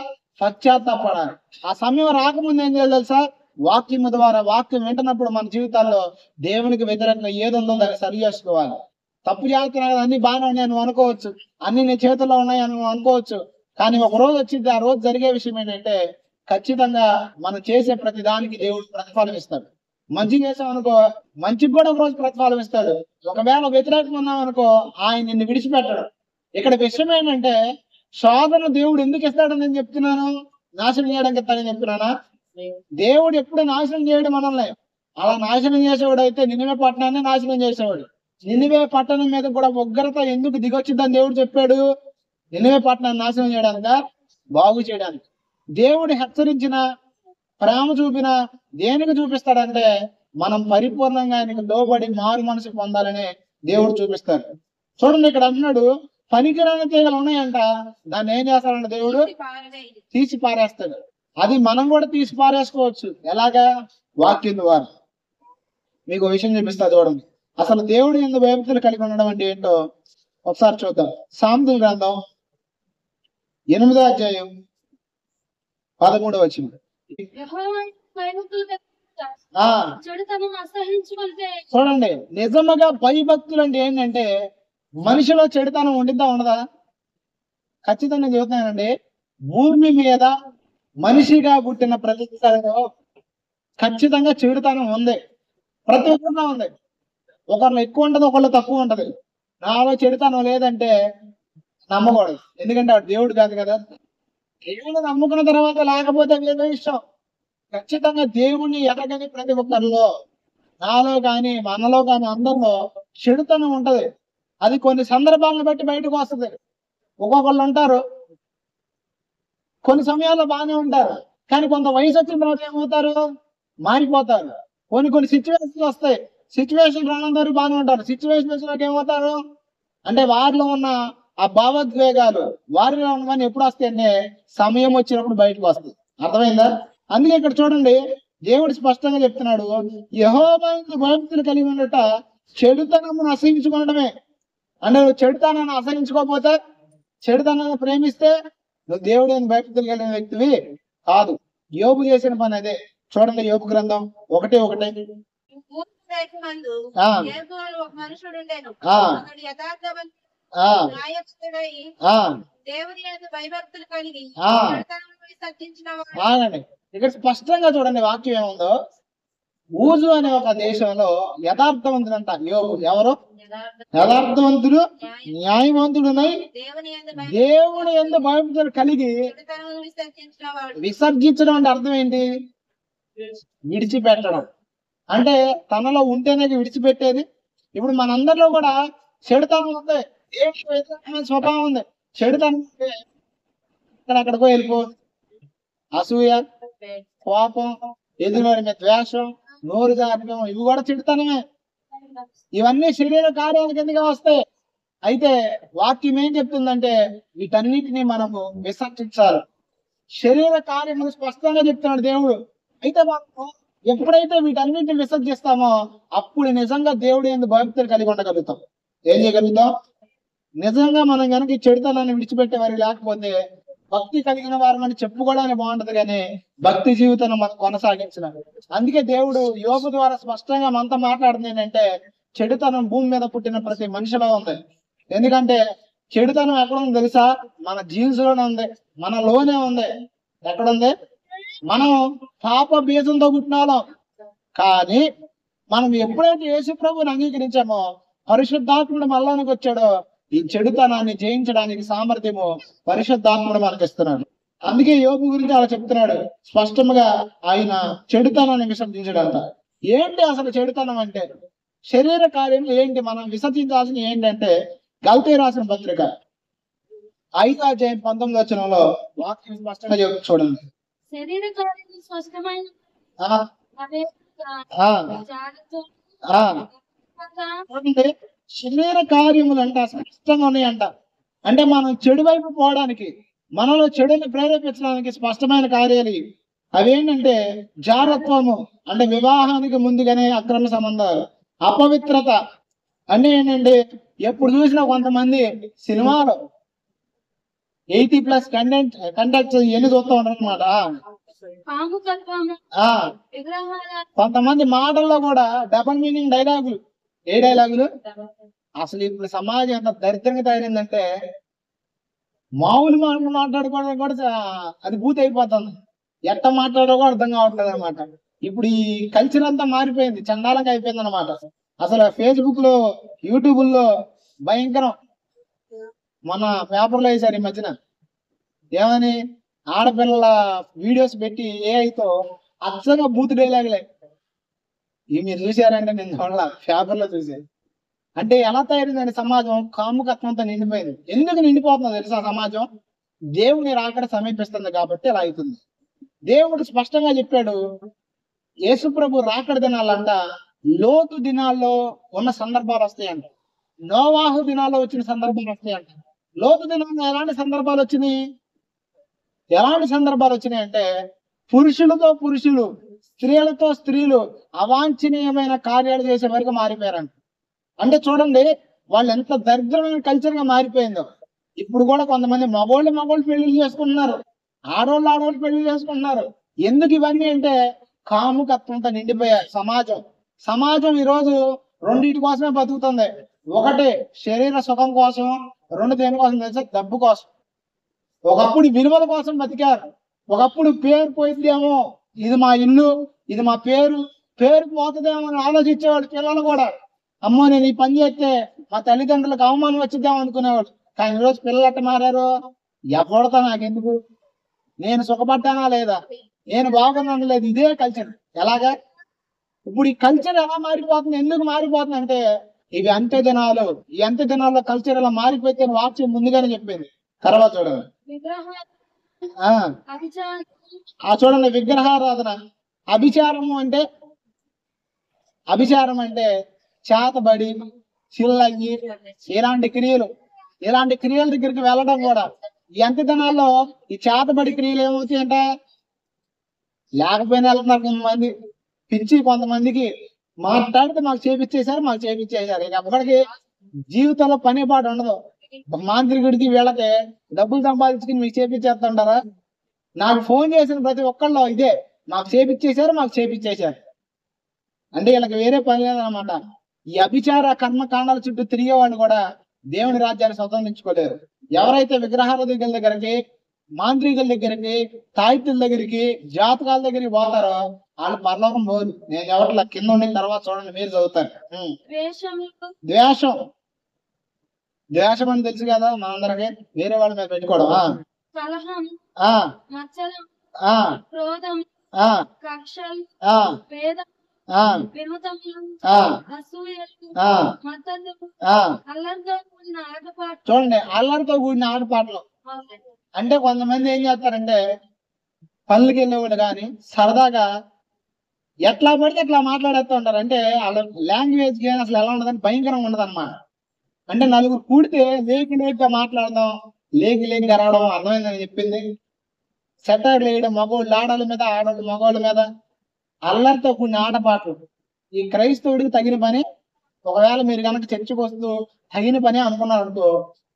పశ్చాత్తాపడాలి. ఆ సమయం రాకముందే ఏం చేయాలి తెలుసా? వాక్యము ద్వారా, వాక్యం వింటున్నప్పుడు మన జీవితాల్లో దేవునికి వ్యతిరేకంగా ఏది ఉందో దాన్ని సరి చేసుకోవాలి. తప్పు చేస్తున్నా కదా, అన్ని బాగానే ఉన్నాయి నువ్వు అనుకోవచ్చు, అన్ని నీ చేతుల్లో ఉన్నాయి అని నువ్వు అనుకోవచ్చు. కానీ ఒక రోజు వచ్చింది, ఆ రోజు జరిగే విషయం ఏంటంటే ఖచ్చితంగా మనం చేసే ప్రతి దానికి దేవుడు ప్రతిఫలం ఇస్తాడు. మంచి చేసాం అనుకో, మంచికి కూడా ఒక రోజు ప్రతిఫలం ఇస్తాడు. ఒకవేళ వ్యతిరేకంగా ఉన్నాం అనుకో, ఆయన నిన్ను విడిచిపెట్టాడు. ఇక్కడ విషయం ఏంటంటే శోధన దేవుడు ఎందుకు ఇస్తాడని నేను చెప్తున్నాను? నాశనం చేయడానికి ఇస్తాడని చెప్తున్నానా? దేవుడు ఎప్పుడు నాశనం చేయడు మనల్ని. అలా నాశనం చేసేవాడు అయితే నినివే పట్టణాన్ని నాశనం చేసేవాడు. నినివే పట్టణం మీద కూడా ఉగ్రత ఎందుకు దిగొచ్చిందని దేవుడు చెప్పాడు? నినివే పట్టణాన్ని నాశనం చేయడానిక? బాగు చేయడానికి. దేవుడు హెచ్చరించిన, ప్రేమ చూపిన దేనికి చూపిస్తాడంటే మనం పరిపూర్ణంగా ఆయనకు లోబడి మారు మనసు పొందాలని దేవుడు చూపిస్తాడు. చూడండి, ఇక్కడ అంటున్నాడు పనికిరాని తీగలు ఉన్నాయంట, దాన్ని ఏం చేస్తాడంటే దేవుడు తీసి పారేస్తాడు. అది మనం కూడా తీసి పారేసుకోవచ్చు. ఎలాగా? వాక్యం ద్వారా. మీకు విషయం చూపిస్తా చూడండి. అసలు దేవుడు ఎందుకు భయభక్తులు కలిగి ఉండడం అంటే ఏంటో ఒకసారి చూద్దాం. సామెతల గ్రంథం 8వ అధ్యాయం 13వ వచనం. చూడండి, నిజముగా భయభక్తులు అంటే ఏంటంటే మనిషిలో చెడుతనం ఉండిద్దా ఉండదా? ఖచ్చితంగా చెబుతున్నానండి, భూమి మీద మనిషిగా పుట్టిన ప్రతి ఒక్కరిలో ఖచ్చితంగా చెడుతనం ఉంది. ప్రతి ఒక్కరిలో ఉంది. ఒకరిలో ఎక్కువ ఉంటది, ఒకళ్ళు తక్కువ ఉంటది. నాలో చెడుతనం లేదంటే నమ్మకూడదు, ఎందుకంటే వాడు దేవుడు కాదు కదా. దేవుడు నమ్ముకున్న తర్వాత లేకపోతే వేరే ఇష్టం. ఖచ్చితంగా దేవుణ్ణి ఎదగని ప్రతి ఒక్కరిలో, నాలో కానీ మనలో కానీ అందరిలో చెడుతనం ఉంటది. అది కొన్ని సందర్భాలను బట్టి బయటకు వస్తుంది. ఒక్కొక్కళ్ళు ఉంటారు, కొన్ని సమయాల్లో బాగానే ఉంటారు, కానీ కొంత వయసు వచ్చిన తర్వాత ఏమవుతారు? మారిపోతారు. కొన్ని సిచ్యువేషన్స్ వస్తాయి, సిచ్యువేషన్ రానందరూ బాగానే ఉంటారు. సిచ్యువేషన్ వచ్చినాక ఏమవుతారు అంటే వారిలో ఉన్న ఆ భావోద్వేగాలు, వారిలో ఉన్నవన్నీ ఎప్పుడు వస్తాయి అంటే సమయం వచ్చినప్పుడు బయటకు వస్తాయి. అర్థమైందా? అందుకే ఇక్కడ చూడండి, దేవుడు స్పష్టంగా చెప్తున్నాడు, యెహోవా యందు భయభక్తులు కలిగి ఉండట చెడుతనమును అసహించుకోవడమే. అంటే నువ్వు చెడుతనాన్ని అసహించుకోకపోతే, చెడుతనాన్ని ప్రేమిస్తే నువ్వు దేవుడు యందు భయభక్తులు కలిగిన వ్యక్తివి కాదు. యోబు చేసిన పని అదే. చూడండి, యోబు గ్రంథం 1:1. ఒక మనుషుడు ఉండేను, దేవుని యందు భయభక్తులు కలిగి ఆగండి, ఇక్కడ స్పష్టంగా చూడండి వాక్యం ఏముందో. ఊజు అనే ఒక దేశంలో యథార్థవంతుడంట యోబు. ఎవరు? యథార్థవంతుడు, న్యాయవంతుడునై దేవుని యందు భయభక్తులు కలిగి విసర్జించడం అంటే అర్థం ఏంటి? విడిచిపెట్టడం. అంటే తనలో ఉంటేనే విడిచిపెట్టేది. ఇప్పుడు మనందరిలో కూడా చెడుతనం ఉంది, స్వభావం ఉంది. చెడుతనం ఉంటే అక్కడికో వెళ్ళిపో. అసూయ, కోపం, ఎదురువారి మీద ద్వేషం, నోరు జారడం, ఇవి కూడా చెడుతనమే. ఇవన్నీ శరీర కార్యాల కిందగా వస్తాయి. అయితే వాక్యం ఏం చెప్తుందంటే వీటన్నిటిని మనము విసర్జించాలి. శరీర కార్యములు స్పష్టంగా చెప్తున్నాడు దేవుడు. అయితే మనము ఎప్పుడైతే వీటన్నిటిని విసర్జిస్తామో అప్పుడు నిజంగా దేవుడు యందు భయభక్తులు కలిగి ఉండగలుగుతాం. ఏం చేయగలుగుతాం? నిజంగా మనం కనుక ఈ చెడుతనాన్ని విడిచిపెట్టే వారికి లేకపోతే భక్తి కలిగిన వారమని చెప్పుకోవడానికి బాగుంటది, కానీ భక్తి జీవితాన్ని మనం కొనసాగించిన. అందుకే దేవుడు యోబు ద్వారా స్పష్టంగా మనతో మాట్లాడుతుంది ఏంటంటే చెడుతనం భూమి మీద పుట్టిన ప్రతి మనిషిలో ఉంది. ఎందుకంటే చెడుతనం ఎక్కడ ఉంది తెలుసా? మన జీన్స్ లోనే ఉంది, మనలోనే ఉంది. ఎక్కడుంది? మనం పాప బీజంతో పుట్టినాలో, కానీ మనం ఎప్పుడైతే యేసు ప్రభువుని అంగీకరించామో, పరిశుద్ధాత్ముడు మనలోనికి వచ్చాడో, ఈ చెడుతనాన్ని జయించడానికి సామర్థ్యము పరిశుద్ధాత్ముడు మనకి ఇస్తున్నాడు. అందుకే యోబు గురించి అలా చెప్తున్నాడు స్పష్టంగా. ఆయన చెడుతనాన్ని విసర్జించడంట. ఏంటి అసలు చెడుతనం అంటే? శరీర కార్యం ఏంటి? మనం విసర్జించాల్సిన ఏంటంటే గల్తీ రాసిన పత్రిక 5వ అధ్యాయం 19వ వచనంలో వాక్యం స్పష్టంగా చూడండి. శరీర కార్యములు స్పష్టమైన శరీర కార్యములు అంట స్పష్టంగా ఉన్నాయంట. అంటే మనం చెడు వైపు పోవడానికి, మనలో చెడుని ప్రేరేపించడానికి స్పష్టమైన కార్యాలు అవేంటంటే జారత్వము, అంటే వివాహానికి ముందుగానే అక్రమ సంబంధాలు, అపవిత్రత, అంటే ఏంటంటే ఎప్పుడు చూసినా కొంతమంది సినిమాలు 80+ కంటెంట్స్ ఎన్ని చూస్తూ ఉంటారు అనమాట. కాముకత్వము, ఆ విగ్రహాల కొంతమంది మాటల్లో కూడా డబల్ మీనింగ్ డైలాగులు. ఏ డైలాగులు? అసలు ఇప్పుడు సమాజం ఎంత దరిద్రంగా తయారైందంటే మామూలు మాటలు మాట్లాడుకోవడం కూడా అది భూతి అయిపోతుంది. ఎట్ట మాట్లాడో కూడా అర్థం కావట్లేదు అనమాట. ఇప్పుడు ఈ కల్చర్ అంతా మారిపోయింది, చండాలంగా అయిపోయింది అనమాట. అసలు ఫేస్బుక్ లో, యూట్యూబ్ లో భయంకరం. మన పేపర్లో వేసారు ఈ మధ్యన, ఏమని ఆడపిల్లల వీడియోస్ పెట్టి ఏఐతో అచ్చగా బూత్ డైలాగులే. ఇవి మీరు చూసారంటే నేను చూడాల, పేపర్లో చూసేది. అంటే ఎలా తయారైందండి సమాజం? కాముకత్వంతో నిండిపోయింది. ఎందుకు నిండిపోతుందో తెలుసా సమాజం? దేవుని రాకడ సమీపిస్తుంది కాబట్టి ఇలా అవుతుంది. దేవుడు స్పష్టంగా చెప్పాడు, యేసుప్రభు రాకడ దినాలంట లోతు దినాల్లో ఉన్న సందర్భాలు వస్తాయంట, నోవాహు దినాల్లో వచ్చిన సందర్భాలు వస్తాయంట. లోతు దినాల్లో ఎలాంటి సందర్భాలు వచ్చినాయి? ఎలాంటి సందర్భాలు వచ్చినాయి అంటే పురుషులతో పురుషులు, స్త్రీలతో స్త్రీలు అవాంఛనీయమైన కార్యాలు చేసే వరకు మారిపోయారంట. అంటే చూడండి వాళ్ళు ఎంత దరిద్రమైన కల్చర్ గా మారిపోయిందో. ఇప్పుడు కూడా కొంతమంది మగోళ్ళు పెళ్లి చేసుకుంటున్నారు, ఆడవాళ్ళు పెళ్లి చేసుకుంటున్నారు. ఎందుకు ఇవన్నీ అంటే కాముకత్వంతో నిండిపోయారు సమాజం. సమాజం ఈరోజు రెండింటి కోసమే బతుకుతుంది. ఒకటి శరీర సుఖం కోసం, రెండు దేనికోసం తెలుసా? డబ్బు కోసం. ఒకప్పుడు విలువల కోసం బతికారు. ఒకప్పుడు పేరు పోయిద్దేమో, ఇది మా ఇల్లు, ఇది మా పేరు పోతుందేమో అని ఆలోచించేవాడు. పిల్లలు కూడా అమ్మో నేను ఈ పని చేస్తే మా తల్లిదండ్రులకు అవమానం వచ్చిద్దాం అనుకునేవాడు. కానీ ఈరోజు పిల్లలు ఎట్ట మారారు? ఎవడతా నాకెందుకు, నేను సుఖపడ్డానా లేదా, నేను బాగున్నాను లేదు, ఇదే కల్చర్. ఎలాగా? ఇప్పుడు ఈ కల్చర్ ఎలా మారిపోతుంది? ఎందుకు మారిపోతుంది అంటే ఇవి అంత్య దినాలు. ఈ అంత్య దినాల్లో కల్చర్ ఎలా మారిపోతే వాక్యం ముందుగానే చెప్పింది. తర్వాత చూడండి, విగ్రహాల అభిచారం, చూడండి విగ్రహారాధన. అభిచారం అంటే చేతబడి, చిల్లంగి, ఇలాంటి క్రియల దగ్గరికి వెళ్ళడం కూడా. ఈ అంత్య దినాల్లో ఈ చేతబడి క్రియలు ఏమవుతాయంటే లేకపోయినా వెళ్తున్నారు కొంతమంది. పిచ్చి కొంతమందికి మాట్లాడితే మాకు చేపించేశారు. ఇక ఒకడికి జీవితంలో పని పాటు ఉండదు. మాంత్రికుడికి వీళ్ళకి డబ్బులు సంపాదించుకుని మీకు చేపించేస్తుంటారా? నాకు ఫోన్ చేసిన ప్రతి ఒక్కళ్ళు ఇదే, మాకు చేపించేశారు అంటే వీళ్ళకి వేరే పని లేదనమాట. ఈ అభిచార కర్మకాండాల చుట్టూ తిరిగేవాడిని కూడా దేవుని రాజ్యాన్ని స్వతంత్రించుకోలేరు. ఎవరైతే విగ్రహారాధకుల దగ్గరికి, మాంత్రికుల దగ్గరికి, తాయితుల దగ్గరికి, జాతకాల దగ్గరికి పోతారో వాళ్ళు పరలోకం పోరు. నేను ఎవట్లా కింద ఉండిన తర్వాత చూడండి, మీరు చదువుతారు. ద్వేషం అని తెలుసు కదా మనందరికి, వేరే వాళ్ళ మీద పెట్టుకోవడం. కలహం, మత్సరం, క్రోధం, కక్షలు, భేదం, విమతములు, అసూయలు, మత్తలు, అల్లరితో కూడిన ఆటపాటలు. చూడండి, అల్లరితో కూడిన ఆటపాటలు అంటే కొంతమంది ఏం చేస్తారంటే పనులకి వెళ్ళేవాళ్ళు కానీ సరదాగా ఎట్లా పడితే ఎట్లా మాట్లాడేస్తూ ఉంటారు. అంటే వాళ్ళ లాంగ్వేజ్ కానీ అసలు ఎలా ఉండదని భయంకరంగా ఉండదు అనమాట. అంటే నలుగురు కూడితే లేకిగా మాట్లాడదాం, లేకిగా రావడం అర్థమైందని చెప్పింది. సెటైర్లు వేయడం మగవాళ్ళు ఆడవాళ్ళ మీద, ఆడవాళ్ళు మగవాళ్ళ మీద, అల్లరితో కూడిన ఆటపాటలు. ఈ క్రైస్తవుడికి తగిన పని. ఒకవేళ మీరు కనుక చర్చకు వస్తూ తగిన పని అనుకున్నారు అనుకో,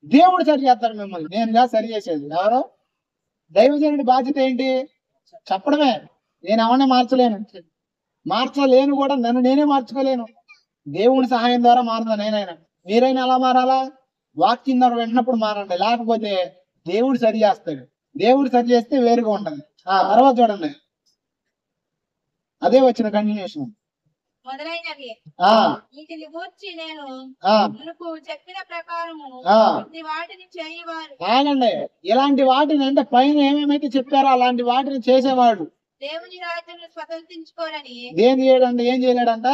దేవుడు సరి చేస్తాడు మిమ్మల్ని, నేనుగా సరి చేసేది. ఎవరో దైవజనుడి బాధ్యత ఏంటి? చెప్పడమే. నేను ఎవరిని మార్చలేను కూడా, నన్ను నేనే మార్చుకోలేను. దేవుడి సహాయం ద్వారా మారుతాను నేనైనా. మీరైనా అలా మారాలా? వాక్యం ద్వారా వింటున్నప్పుడు మారండి, లేకపోతే దేవుడు సరి చేస్తాడు. దేవుడు సరి చేస్తే వేరుగా ఉంటుంది. తర్వాత చూడండి, అదే వచ్చిన కంటిన్యూషన్. మొదలైనవి వీటిని గూర్చి నేను చెప్పిన ప్రకారము వాటిని చేయవారు. ఆగండి, ఇలాంటి వాటిని అంటే పైన ఏమేమైతే చెప్పారో అలాంటి వాటిని చేసేవాడు దేవుని రాజ్యం స్వతంత్రించుకోరని. దేని చేయడండి? ఏం చేయలేడంట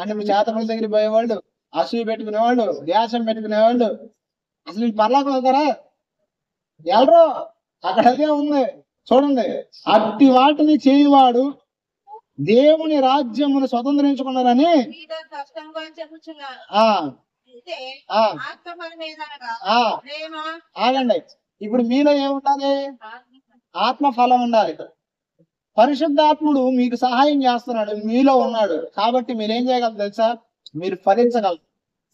అంటే మీ చేతపడి దగ్గర పోయేవాళ్ళు, అసూయ పెట్టుకునేవాళ్ళు, ద్వేషం పెట్టుకునేవాళ్ళు అసలు పర్లోకం వెళ్తారా? వెళ్ళరు. అక్కడ అదే ఉంది చూడండి. అట్టి వాటిని చేయవాడు దేవుని రాజ్యమును స్వతంత్రించుకున్నారని ఆగండి. ఇప్పుడు మీలో ఏముండాలి? ఆత్మఫలం ఉండాలి. పరిశుద్ధాత్ముడు మీకు సహాయం చేస్తున్నాడు, మీలో ఉన్నాడు. కాబట్టి మీరేం చేయగలరు తెలుసా? మీరు ఫలించగలరు.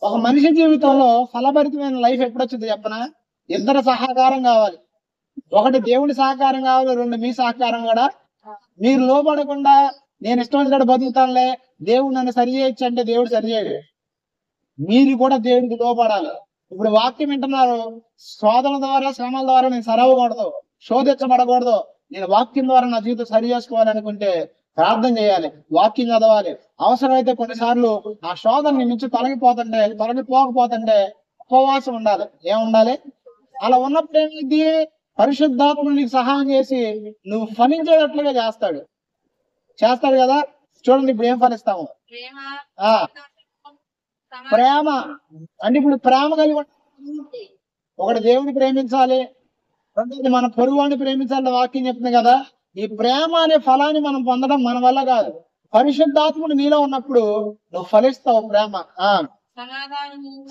ఒక మనిషి జీవితంలో ఫలభరితమైన లైఫ్ ఎప్పుడు వచ్చింది చెప్పనా? ఇద్దరు సహకారం కావాలి. ఒకటి దేవుడి సహకారం కావాలి, రెండు మీ సహకారం కూడా. మీరు లోపడకుండా నేను ఇష్టం వచ్చినట్టు బతుకుతానులే, దేవుడు నన్ను సరి చేయొచ్చు అంటే దేవుడు సరి చేయడు. మీరు కూడా దేవుడికి లోపడాలి. ఇప్పుడు వాక్యం వింటున్నారు, శోధన ద్వారా శ్రమల ద్వారా నేను సరవకూడదు, శోధించబడకూడదు, నేను వాక్యం ద్వారా నా జీవితం సరి చేసుకోవాలనుకుంటే ప్రార్థన చేయాలి, వాక్యం చదవాలి. అవసరమైతే కొన్నిసార్లు ఆ శోధన నుంచి తొలగిపోకపోతుంటే ఉపవాసం ఉండాలి. ఏముండాలి? అలా ఉన్నప్పుడు ఏమైంది? పరిశుద్ధాత్ముడు నీకు సహాయం చేసి నువ్వు ఫలించేటట్లుగా చేస్తాడు కదా. చూడండి ఇప్పుడు ఏం ఫలిస్తాము? ప్రేమ అంటే ఇప్పుడు ప్రేమ కలిగి ఒకటి దేవుని ప్రేమించాలి, రెండోది మన పొరుగువాడిని ప్రేమించాలని వాక్యం చెప్తుంది కదా. ఈ ప్రేమ అనే ఫలాన్ని మనం పొందడం మన వల్ల కాదు. పరిశుద్ధాత్ముడు నీలో ఉన్నప్పుడు నువ్వు ఫలిస్తావు. ప్రేమ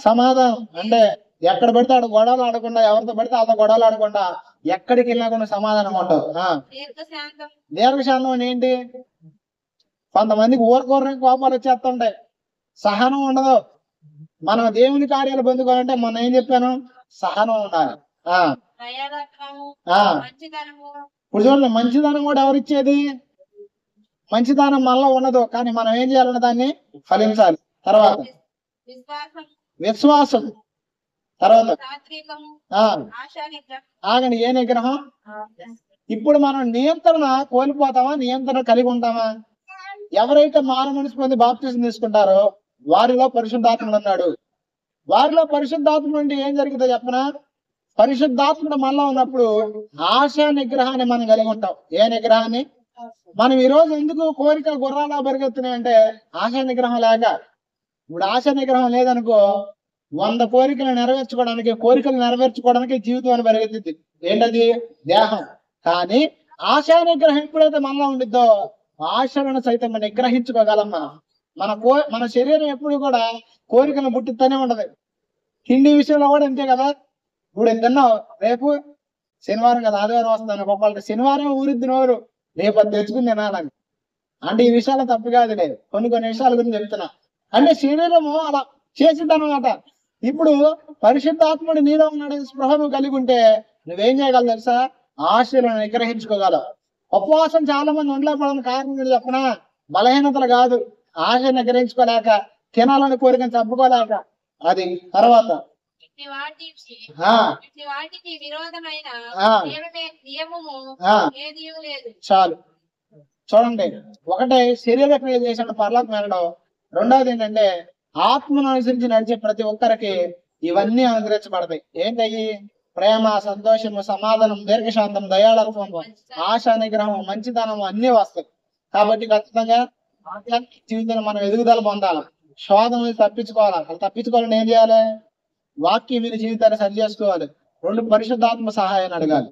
సమాధానం అంటే ఎక్కడ పడితే ఆడ గొడవలు ఆడకుండా, ఎవరితో పడితే వాళ్ళతో గొడవలు ఆడకుండా, ఎక్కడికి వెళ్ళినా కూడా సమాధానం ఉంటావు. దీర్ఘశాంతం ఏంటి? కొంతమందికి ఊరకూరని కోపాలు వచ్చేస్తుంటాయి, సహనం ఉండదు. మనం దేవుని కార్యాలు పొందుకోవాలంటే మనం ఏం చెప్పాను? సహనం ఉండాలి. ఇప్పుడు చూడండి, మంచిదనం కూడా ఎవరిచ్చేది? మంచిదనం మనలో ఉండదు, కానీ మనం ఏం చేయాలన్న దాన్ని ఫలించాలి. తర్వాత విశ్వాసం, తర్వాత ఆగండి, ఏ నిగ్రహం? ఇప్పుడు మనం నియంత్రణ కోల్పోతామా, నియంత్రణ కలిగి ఉంటామా? ఎవరైతే మారు మనసు పొంది బాప్తిసం తీసుకుంటారో వారిలో పరిశుద్ధాత్ముడు ఉన్నాడు. వారిలో పరిశుద్ధాత్ముడు అంటే ఏం జరుగుతుందో చెప్పనా? పరిశుద్ధాత్ముడు మనలో ఉన్నప్పుడు ఆశా నిగ్రహాన్ని మనం కలిగి ఉంటాం. ఏ నిగ్రహాన్ని? మనం ఈ రోజు ఎందుకు కోరికలు గుర్రాలా పరిగెత్తున్నాయంటే ఆశా నిగ్రహం లేక. ఇప్పుడు ఆశా నిగ్రహం లేదనుకో, 100 కోరికలు నెరవేర్చుకోవడానికి జీవితం పరిగెత్తింది. ఏంటది? దేహం. కానీ ఆశా నిగ్రహం ఎప్పుడైతే మనలో ఉండిద్దో ఆశలను సైతం మనం నిగ్రహించుకోగలం. మన శరీరం ఎప్పుడు కూడా కోరికలను పుట్టిస్తూనే ఉంటది. తిండి విషయంలో కూడా అంతే కదా. ఇప్పుడు తిన్నావు, రేపు శనివారం కదా, ఆదివారం వస్తాను గొప్ప, శనివారం ఊరిద్ది నోరు, రేపు అది తెచ్చుకుని తినాలని. అంటే ఈ విషయాలు తప్పు కాదు, లేదు, కొన్ని విషయాల గురించి చెప్తున్నా. అంటే శరీరము అలా చేసిద్దనమాట. ఇప్పుడు పరిశుద్ధాత్ముడు నీలో ఉన్నాడు స్పృహ నువ్వు కలిగి ఉంటే నువ్వేం చేయగలవు తెలుసా? ఆశలను నిగ్రహించుకోగలవు. ఉపవాసం చాలా మంది ఉండలేకపోవడానికి కారణం ఏంటి చెప్పనా? బలహీనతలు కాదు, ఆశ నిగ్రహించుకోలేక, తినాలని కోరికను చంపుకోలేక. అది తర్వాత చాలు. చూడండి, ఒకటే శరీర క్రియ చేసిన పర్లోకం వెళ్ళడం, రెండవది ఏంటంటే ఆత్మను అనుసరించి నడిచే ప్రతి ఒక్కరికి ఇవన్నీ అనుగ్రహించబడతాయి. ఏంటయ్యి? ప్రేమ, సంతోషము, సమాధానం, దీర్ఘశాంతం, దయాళత్వం, ఆశా నిగ్రహం, మంచితనం అన్ని వస్తాయి. కాబట్టి ఖచ్చితంగా జీవితంలో మనం ఎదుగుదల పొందాలి, శోధన తప్పించుకోవాలి. అలా తప్పించుకోవాలని ఏం చేయాలి? వాక్యం విని జీవితాన్ని సరి చేసుకోవాలి, రెండు పరిశుద్ధాత్మ సహాయాన్ని అడగాలి.